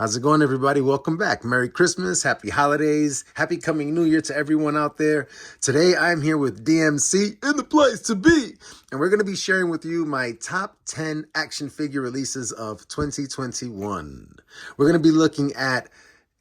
How's it going, everybody? Welcome back. Merry Christmas, Happy Holidays, Happy Coming New Year to everyone out there. Today, I'm here with DMC in the place to be, and we're going to be sharing with you my top 10 action figure releases of 2021. We're going to be looking at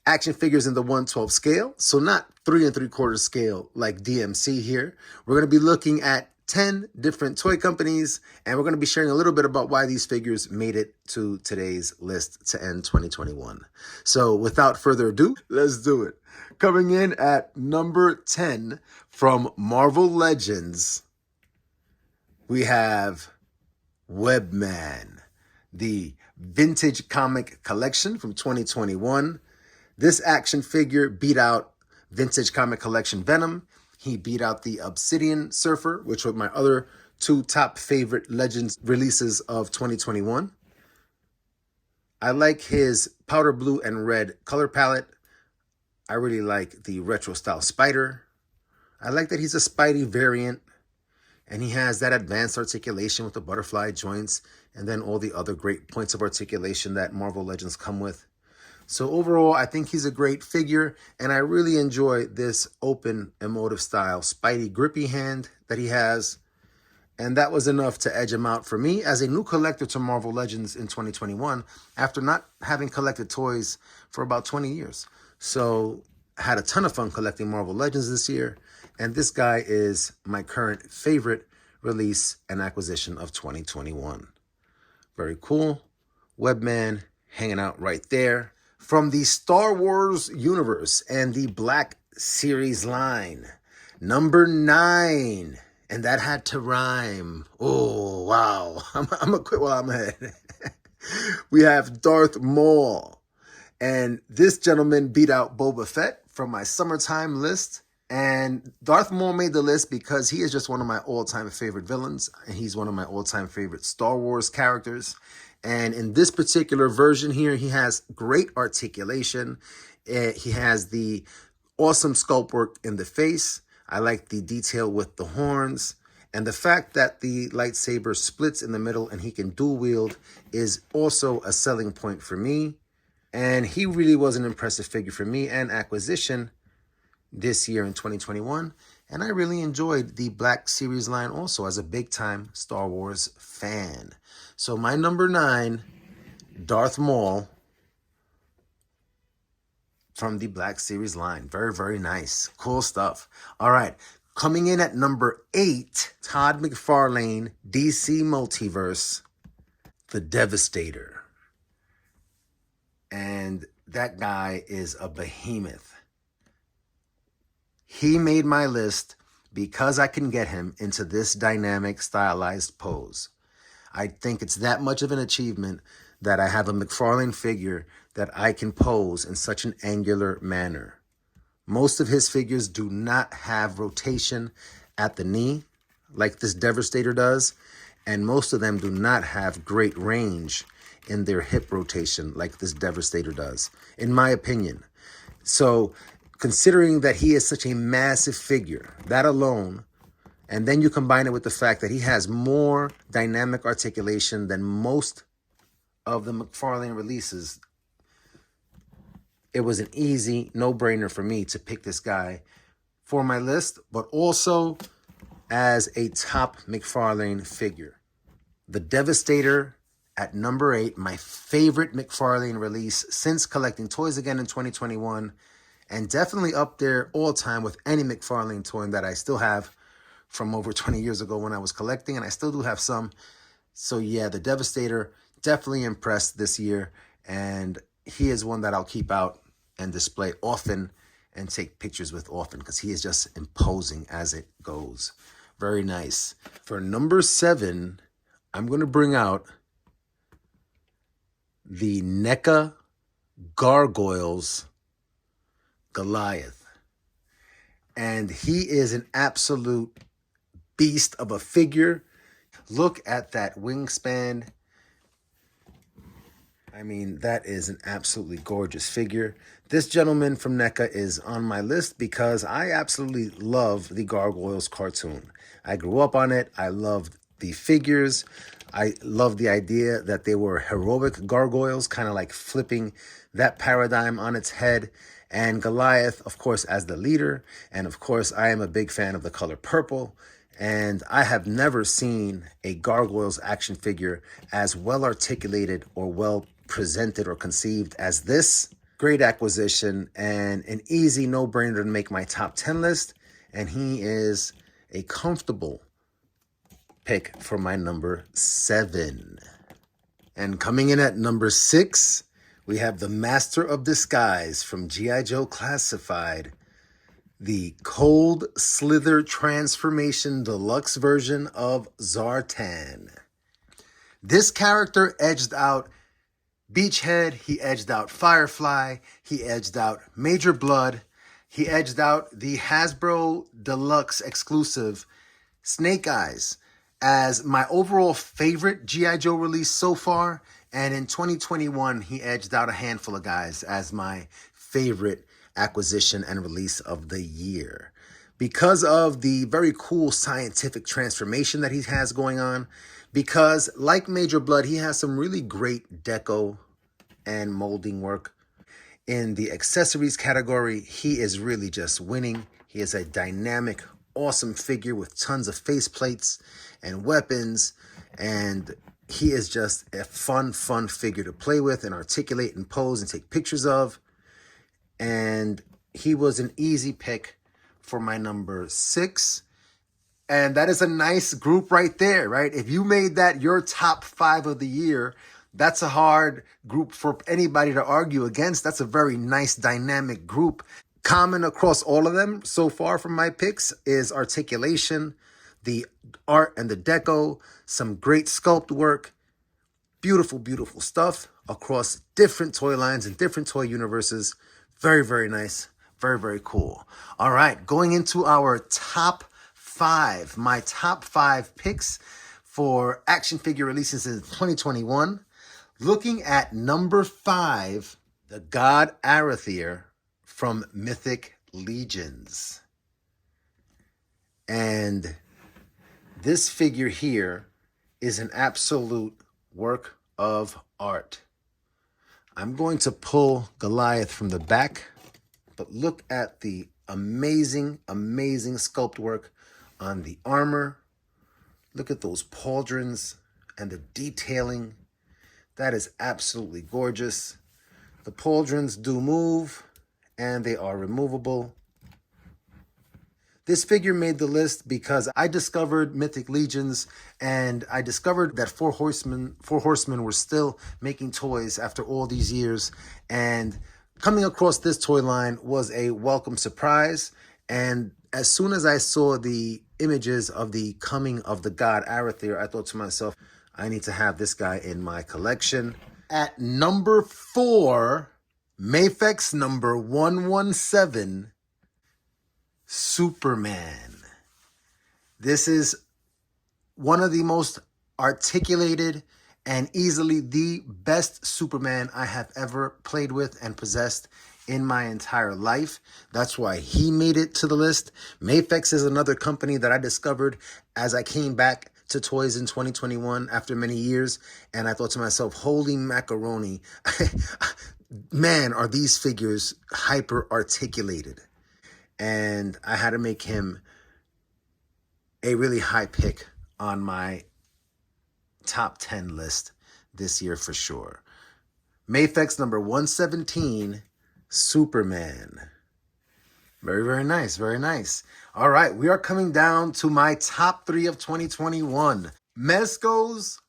action figures in the 1/12 scale, so not 3 3/4 scale like DMC here. We're going to be looking at 10 different toy companies, and we're going to be sharing a little bit about why these figures made it to today's list to end 2021. So without further ado, let's do it. Coming in at number 10 from Marvel Legends, we have Webman, the vintage comic collection from 2021. This action figure beat out Vintage Comic Collection Venom. He beat out the Obsidian Surfer, which were my other two top favorite Legends releases of 2021. I like his powder blue and red color palette. I really like the retro style Spider. I like that he's a Spidey variant, and he has that advanced articulation with the butterfly joints and then all the other great points of articulation that Marvel Legends come with. So overall, I think he's a great figure, and I really enjoy this open emotive style Spidey grippy hand that he has. And that was enough to edge him out for me as a new collector to Marvel Legends in 2021 after not having collected toys for about 20 years. So I had a ton of fun collecting Marvel Legends this year, and this guy is my current favorite release and acquisition of 2021. Very cool. Webman hanging out right there. From the Star Wars universe and the Black Series line, number 9. And that had to rhyme. Oh, wow. I'm going to quit while I'm ahead. We have Darth Maul. And this gentleman beat out Boba Fett from my summertime list. And Darth Maul made the list because he is just one of my all-time favorite villains. And he's one of my all-time favorite Star Wars characters. And in this particular version here, he has great articulation. He has the awesome sculpt work in the face. I like the detail with the horns. And the fact that the lightsaber splits in the middle and he can dual wield is also a selling point for me. And he really was an impressive figure for me and acquisition this year in 2021. And I really enjoyed the Black Series line also as a big-time Star Wars fan. So my number 9, Darth Maul from the Black Series line. Very, very nice. Cool stuff. All right. Coming in at number 8, Todd McFarlane, DC Multiverse, The Devastator. And that guy is a behemoth. He made my list because I can get him into this dynamic, stylized pose. I think it's that much of an achievement that I have a McFarlane figure that I can pose in such an angular manner. Most of his figures do not have rotation at the knee like this Devastator does, and most of them do not have great range in their hip rotation like this Devastator does, in my opinion. So considering that he is such a massive figure, that alone, and then you combine it with the fact that he has more dynamic articulation than most of the McFarlane releases, it was an easy no-brainer for me to pick this guy for my list, but also as a top McFarlane figure. The Devastator at number 8, my favorite McFarlane release since collecting toys again in 2021, and definitely up there all time with any McFarlane toy that I still have from over 20 years ago when I was collecting, and I still do have some. So yeah, the Devastator definitely impressed this year, and he is one that I'll keep out and display often and take pictures with often because he is just imposing as it goes. Very nice. For number 7, I'm going to bring out the NECA Gargoyles Goliath. And he is an absolute beast of a figure. Look at that wingspan. I mean, that is an absolutely gorgeous figure. This gentleman from NECA is on my list because I absolutely love the Gargoyles cartoon. I grew up on it. I loved the figures. I love the idea that they were heroic gargoyles, kind of like flipping that paradigm on its head. And Goliath, of course, as the leader. And of course, I am a big fan of the color purple. And I have never seen a Gargoyles action figure as well articulated or well presented or conceived as this. Great acquisition and an easy no-brainer to make my top 10 list. And he is a comfortable pick for my number 7. And coming in at number 6, we have the Master of Disguise from G.I. Joe Classified, the Cold Slither Transformation Deluxe version of Zartan. This character edged out Beachhead, he edged out Firefly, he edged out Major Blood, he edged out the Hasbro Deluxe exclusive Snake Eyes as my overall favorite G.I. Joe release so far. And in 2021, he edged out a handful of guys as my favorite acquisition and release of the year. Because of the very cool scientific transformation that he has going on, because like Major Blood, he has some really great deco and molding work. In the accessories category, he is really just winning. He is a dynamic, awesome figure with tons of faceplates and weapons, and he is just a fun figure to play with and articulate and pose and take pictures of. And he was an easy pick for my number 6. And that is a nice group right there, right? If you made that your top 5 of the year, that's a hard group for anybody to argue against. That's a very nice dynamic group. Common across all of them so far from my picks is articulation, the art and the deco, some great sculpt work, beautiful, beautiful stuff across different toy lines and different toy universes. Very, very nice. Very, very cool. All right, going into our top 5. My top 5 picks for action figure releases in 2021. Looking at number 5, the God Arathier from Mythic Legions. And this figure here is an absolute work of art. I'm going to pull Goliath from the back, but look at the amazing, amazing sculpt work on the armor. Look at those pauldrons and the detailing. That is absolutely gorgeous. The pauldrons do move and they are removable. This figure made the list because I discovered Mythic Legions and I discovered that Four Horsemen were still making toys after all these years. And coming across this toy line was a welcome surprise. And as soon as I saw the images of the coming of the God Arathier, I thought to myself, I need to have this guy in my collection. At number 4, Mafex number 117, Superman. This is one of the most articulated and easily the best Superman I have ever played with and possessed in my entire life. That's why he made it to the list. Mafex is another company that I discovered as I came back to toys in 2021 after many years, and I thought to myself, holy macaroni, man, are these figures hyper articulated. And I had to make him a really high pick on my top 10 list this year for sure. Mafex number 117, Superman. Very, very nice. Very nice. All right, we are coming down to my top 3 of 2021. Mezco's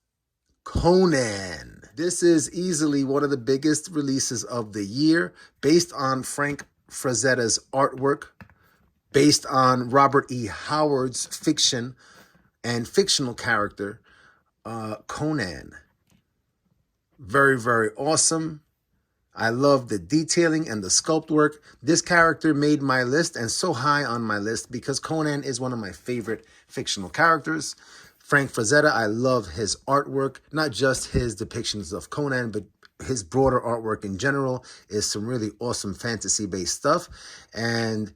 Conan. This is easily one of the biggest releases of the year, based on Frank Frazetta's artwork, based on Robert E. Howard's fiction and fictional character, Conan. Very, very awesome. I love the detailing and the sculpt work. This character made my list and so high on my list because Conan is one of my favorite fictional characters. Frank Frazetta, I love his artwork, not just his depictions of Conan, but his broader artwork in general is some really awesome fantasy-based stuff. And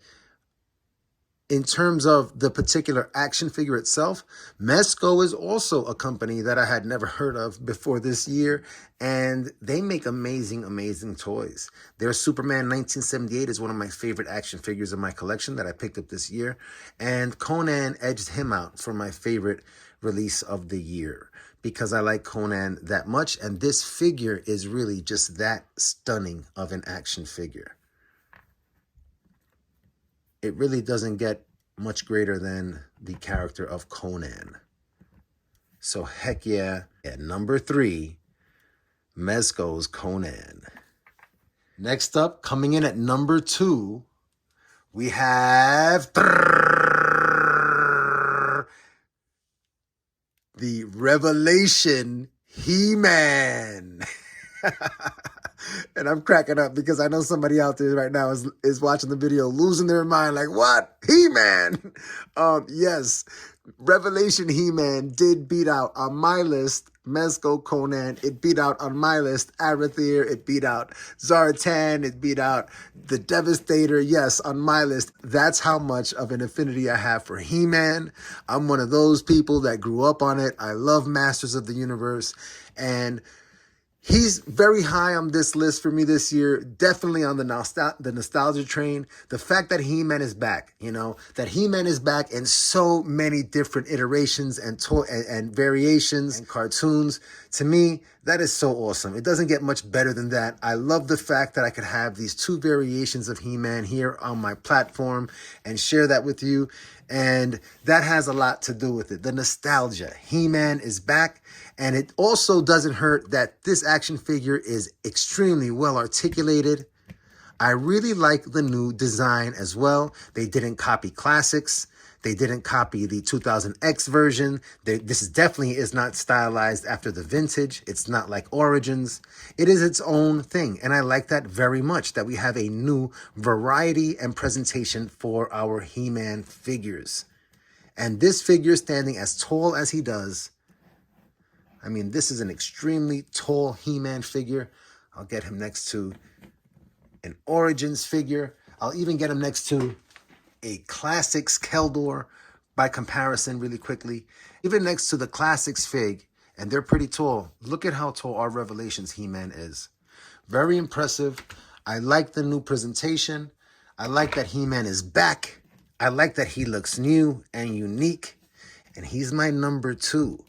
In terms of the particular action figure itself, Mezco is also a company that I had never heard of before this year, and they make amazing, amazing toys. Their Superman 1978 is one of my favorite action figures in my collection that I picked up this year, and Conan edged him out for my favorite release of the year because I like Conan that much, and this figure is really just that stunning of an action figure. It really doesn't get much greater than the character of Conan. So heck yeah. At number 3, Mezco's Conan. Next up, coming in at number 2, we have the Revelation He-Man. And I'm cracking up because I know somebody out there right now is watching the video losing their mind like, what? He-Man! Yes, Revelation He-Man did beat out on my list Mezco Conan. It beat out on my list Arathir. It beat out Zartan. It beat out the Devastator. Yes, on my list. That's how much of an affinity I have for He-Man. I'm one of those people that grew up on it. I love Masters of the Universe. And he's very high on this list for me this year, definitely on the nostalgia train. The fact that He-Man is back, that He-Man is back in so many different iterations and variations and cartoons, to me, that is so awesome. It doesn't get much better than that. I love the fact that I could have these 2 variations of He-Man here on my platform and share that with you. And that has a lot to do with it. The nostalgia. He-Man is back. And it also doesn't hurt that this action figure is extremely well articulated. I really like the new design as well. They didn't copy classics. They didn't copy the 2000X version. This definitely is not stylized after the vintage. It's not like Origins. It is its own thing. And I like that very much, that we have a new variety and presentation for our He-Man figures. And this figure standing as tall as he does, I mean, this is an extremely tall He-Man figure. I'll get him next to an Origins figure. I'll even get him next to a Classics Keldor by comparison really quickly. Even next to the Classics fig, and they're pretty tall. Look at how tall our Revelations He-Man is. Very impressive. I like the new presentation. I like that He-Man is back. I like that he looks new and unique. And he's my number 2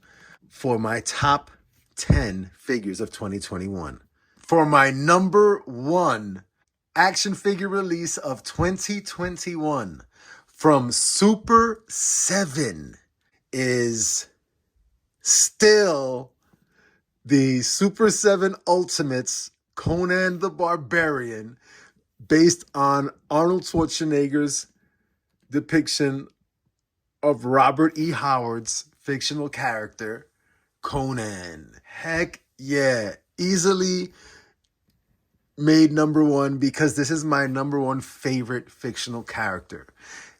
for my top 10 figures of 2021. For my number 1 action figure release of 2021 from Super 7 is still the Super 7 Ultimates Conan the Barbarian, based on Arnold Schwarzenegger's depiction of Robert E. Howard's fictional character, Conan. Heck yeah. Easily made number 1 because this is my number 1 favorite fictional character.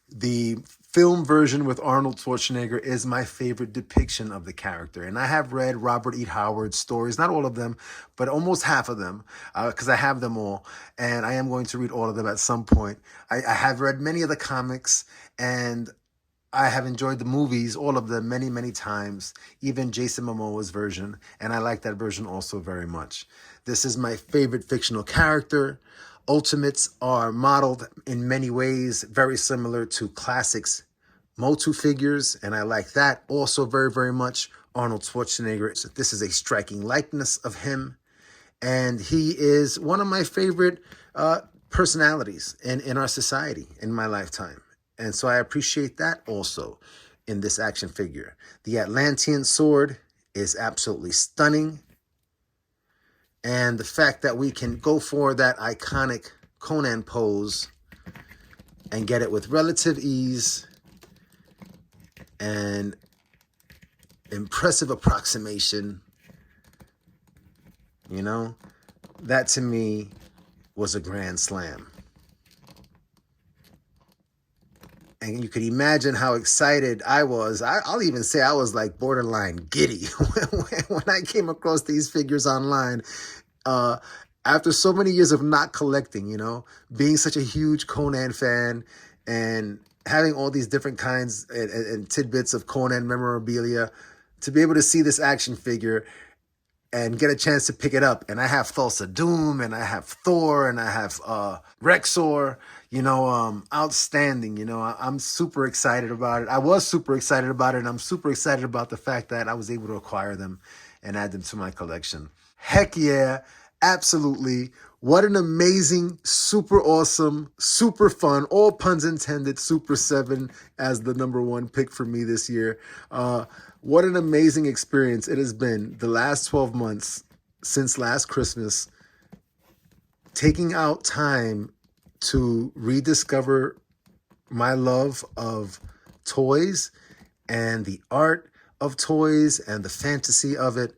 The film version with Arnold Schwarzenegger is my favorite depiction of the character. And I have read Robert E. Howard's stories, not all of them, but almost half of them, because I have them all. And I am going to read all of them at some point. I have read many of the comics, and I have enjoyed the movies, all of them, many, many times, even Jason Momoa's version, and I like that version also very much. This is my favorite fictional character. Ultimates are modeled in many ways very similar to classics Motu figures, and I like that also very, very much. Arnold Schwarzenegger, this is a striking likeness of him, and he is one of my favorite personalities in our society in my lifetime. And so I appreciate that also in this action figure. The Atlantean sword is absolutely stunning. And the fact that we can go for that iconic Conan pose and get it with relative ease and impressive approximation, that to me was a grand slam. And you could imagine how excited I was. I'll even say I was like borderline giddy when I came across these figures online. After so many years of not collecting, being such a huge Conan fan and having all these different kinds and tidbits of Conan memorabilia, to be able to see this action figure and get a chance to pick it up. And I have Thulsa Doom, and I have Thor, and I have Rexor. Outstanding. I'm super excited about it. I was super excited about it, and I'm super excited about the fact that I was able to acquire them and add them to my collection. Heck yeah, absolutely. What an amazing, super awesome, super fun, all puns intended, Super 7 as the number one pick for me this year. What an amazing experience it has been the last 12 months since last Christmas, taking out time to rediscover my love of toys and the art of toys and the fantasy of it.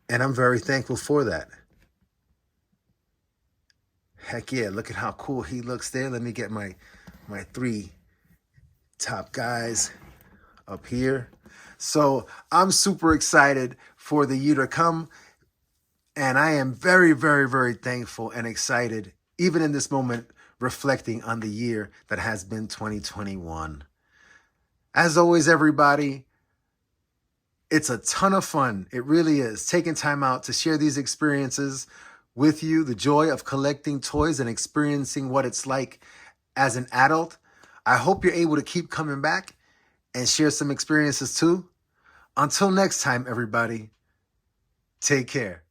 And I'm very thankful for that. Heck yeah, look at how cool he looks there. Let me get my three top guys up here. So I'm super excited for the year to come. And I am very, very, very thankful and excited, even in this moment, reflecting on the year that has been 2021. As always, everybody, it's a ton of fun. It really is. Taking time out to share these experiences with you, the joy of collecting toys and experiencing what it's like as an adult. I hope you're able to keep coming back and share some experiences too. Until next time, everybody, take care.